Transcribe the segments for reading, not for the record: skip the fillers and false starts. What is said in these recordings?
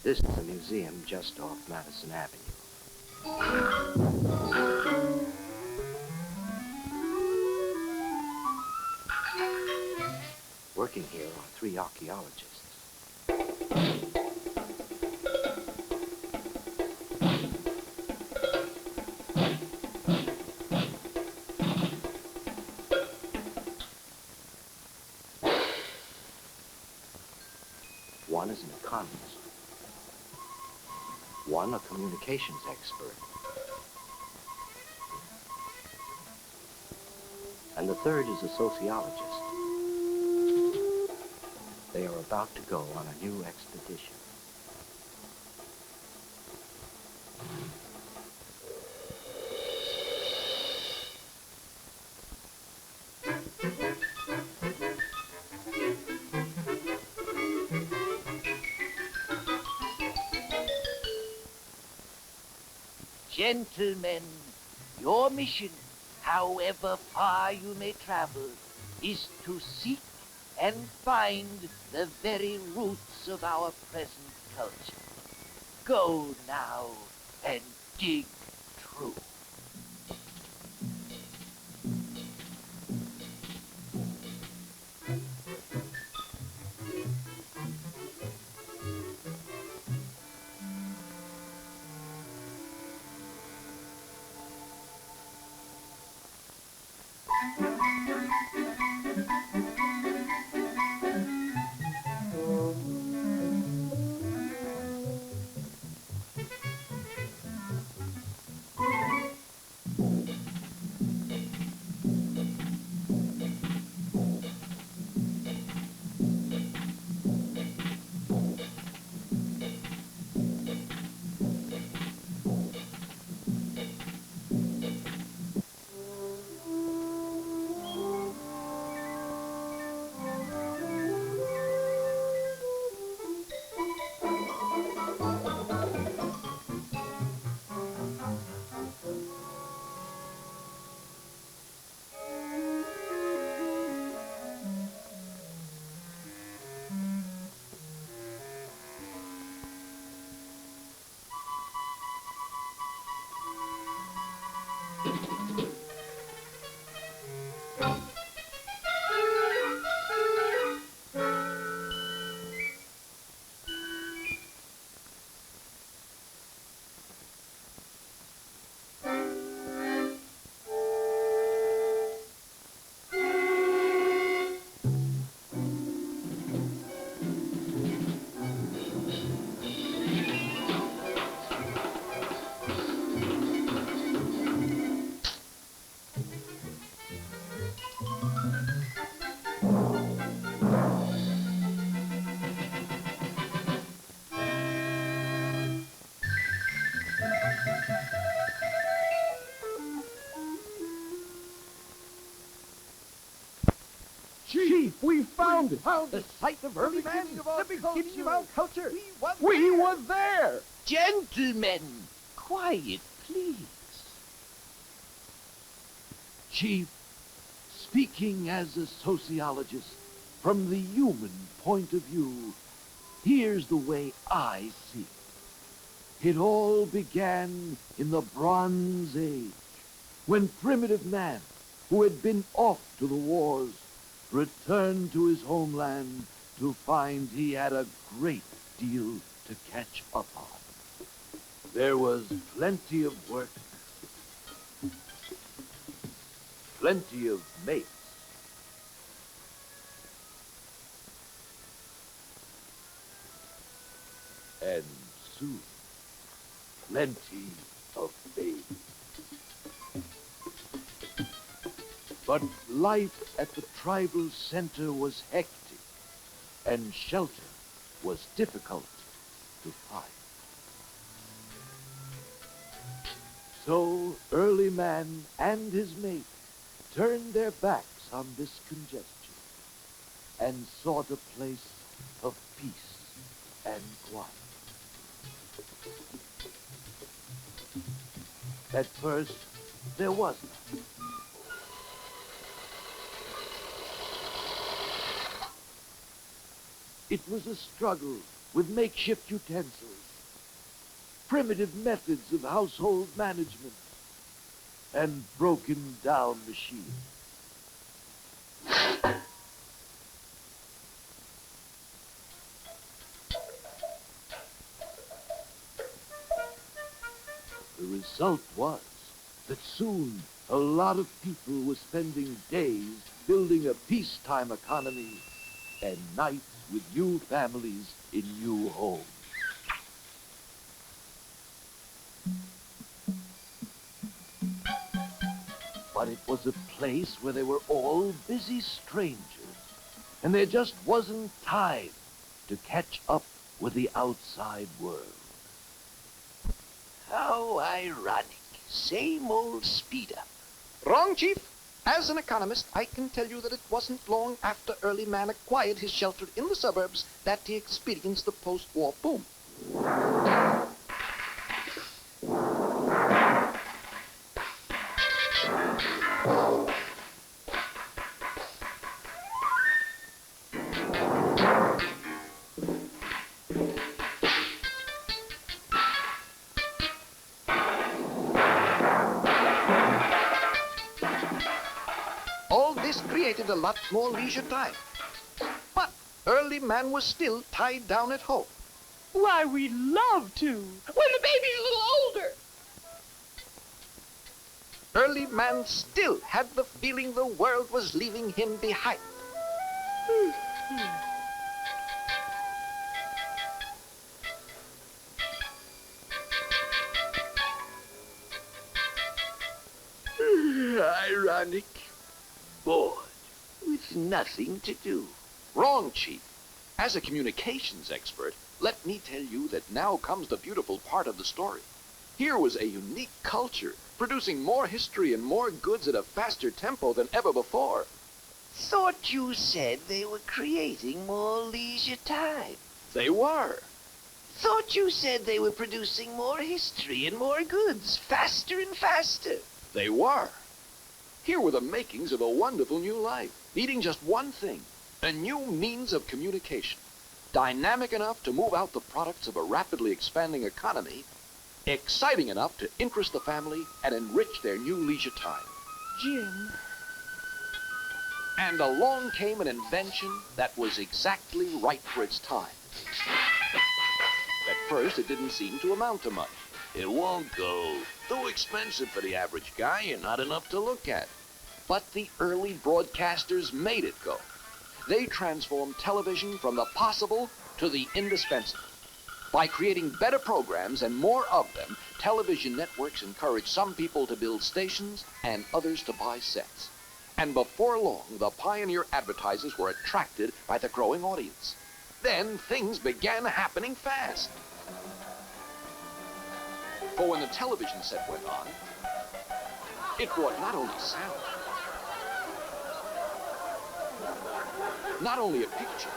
This is a museum just off Madison Avenue. Working here are 3 archaeologists. One is an economist. One a communications expert. And the third is a sociologist. They are about to go on a new expedition. Gentlemen, your mission, however far you may travel, is to seek and find the very roots of our present culture. Go now and dig true. Chief, we found it! The site of early man, the beginning of our culture. We were there! Gentlemen, quiet, please. Chief, speaking as a sociologist, from the human point of view, here's the way I see it. It all began in the Bronze Age, when primitive man, who had been off to the wars, returned to his homeland to find he had a great deal to catch up on. There was plenty of work, plenty of mates, and soon, plenty of faith. But life at the tribal center was hectic, and shelter was difficult to find. So early man and his mate turned their backs on this congestion and sought a place of peace and quiet. At first, there was none. It was a struggle with makeshift utensils, primitive methods of household management, and broken down machines. The result was that soon a lot of people were spending days building a peacetime economy and nights with new families in new homes. But it was a place where they were all busy strangers, and there just wasn't time to catch up with the outside world. How ironic. Same old speed-up. Wrong, Chief. As an economist, I can tell you that it wasn't long after early man acquired his shelter in the suburbs that he experienced the post-war boom. All this created a lot more leisure time. But early man was still tied down at home. Why, we'd love to. When the baby's a little older. Early man still had the feeling the world was leaving him behind. Ironic. Bored. With nothing to do. Wrong, Chief. As a communications expert, let me tell you that now comes the beautiful part of the story. Here was a unique culture, producing more history and more goods at a faster tempo than ever before. Thought you said they were creating more leisure time. They were. Thought you said they were producing more history and more goods, faster and faster. They were. Here were the makings of a wonderful new life, needing just one thing, a new means of communication, dynamic enough to move out the products of a rapidly expanding economy, exciting enough to interest the family and enrich their new leisure time. Jim. And along came an invention that was exactly right for its time. At first, it didn't seem to amount to much. It won't go. Too expensive for the average guy and not enough to look at. But the early broadcasters made it go. They transformed television from the possible to the indispensable. By creating better programs and more of them, television networks encouraged some people to build stations and others to buy sets. And before long, the pioneer advertisers were attracted by the growing audience. Then things began happening fast. For when the television set went on, it brought not only sound, not only a picture,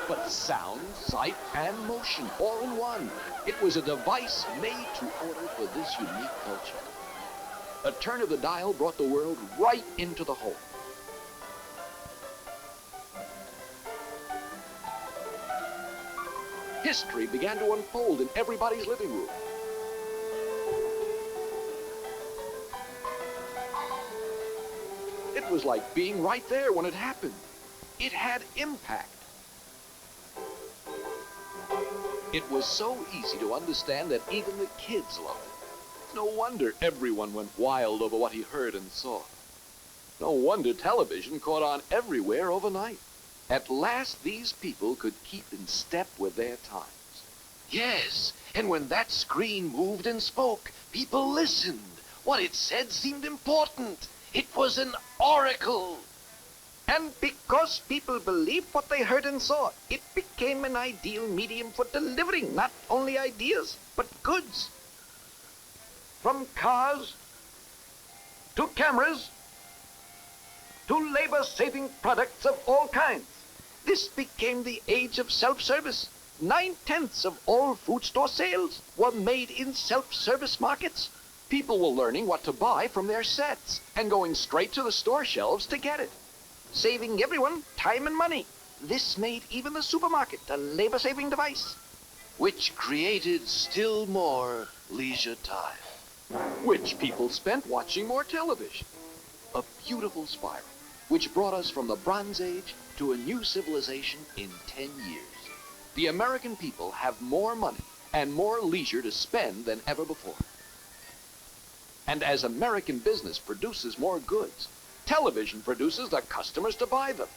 but sound, sight, and motion all in one. It was a device made to order for this unique culture. A turn of the dial brought the world right into the home. History began to unfold in everybody's living room. It was like being right there when it happened. It had impact. It was so easy to understand that even the kids loved it. No wonder everyone went wild over what he heard and saw. No wonder television caught on everywhere overnight. At last, these people could keep in step with their times. Yes, and when that screen moved and spoke, people listened. What it said seemed important. It was an oracle. And because people believed what they heard and saw, it became an ideal medium for delivering not only ideas, but goods. From cars, to cameras, to labor-saving products of all kinds. This became the age of self-service. 9/10 of all food store sales were made in self-service markets. People were learning what to buy from their sets and going straight to the store shelves to get it, saving everyone time and money. This made even the supermarket a labor-saving device. which created still more leisure time, which people spent watching more television. A beautiful spiral, which brought us from the Bronze Age to a new civilization in 10 years. The American people have more money and more leisure to spend than ever before. And as American business produces more goods, television produces the customers to buy them.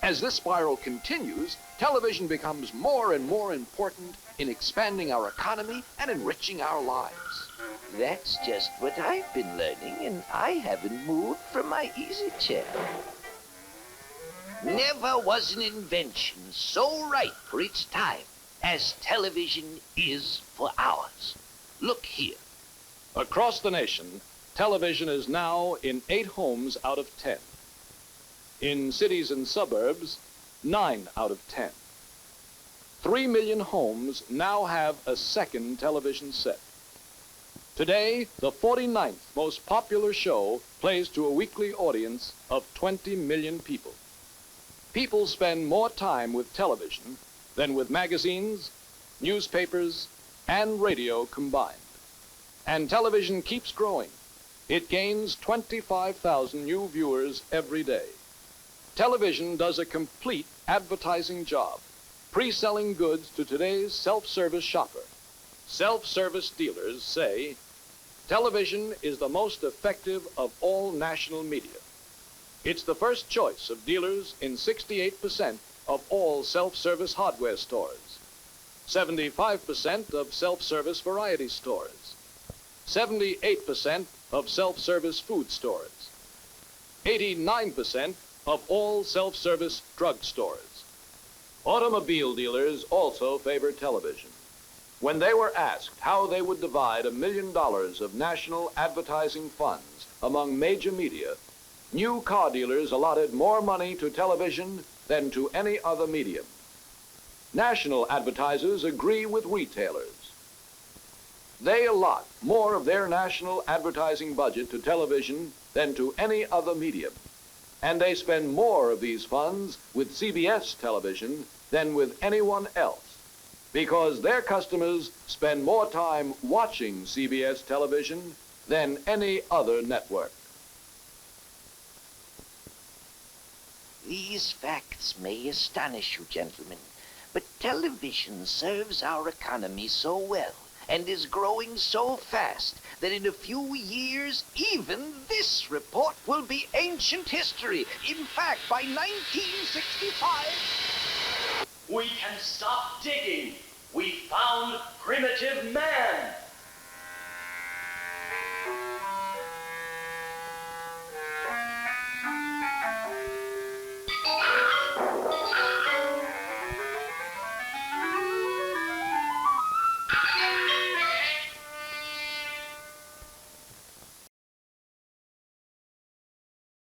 As this spiral continues, television becomes more and more important in expanding our economy and enriching our lives. That's just what I've been learning, and I haven't moved from my easy chair. Never was an invention so right for its time as television is for ours. Look here. Across the nation, television is now in 8 homes out of 10. In cities and suburbs, 9 out of 10. 3 million homes now have a second television set. Today, the 49th most popular show plays to a weekly audience of 20 million people. People spend more time with television than with magazines, newspapers, and radio combined. And television keeps growing. It gains 25,000 new viewers every day. Television does a complete advertising job, pre-selling goods to today's self-service shopper. Self-service dealers say, television is the most effective of all national media. It's the first choice of dealers in 68% of all self-service hardware stores, 75% of self-service variety stores, 78% of self-service food stores, 89% of all self-service drug stores. Automobile dealers also favor television. When they were asked how they would divide $1 million of national advertising funds among major media, new car dealers allotted more money to television than to any other medium. National advertisers agree with retailers. They allot more of their national advertising budget to television than to any other medium. And they spend more of these funds with CBS television than with anyone else, because their customers spend more time watching CBS television than any other network. These facts may astonish you, gentlemen, but television serves our economy so well and is growing so fast that in a few years, even this report will be ancient history. In fact, by 1965... We can stop digging. We found primitive man.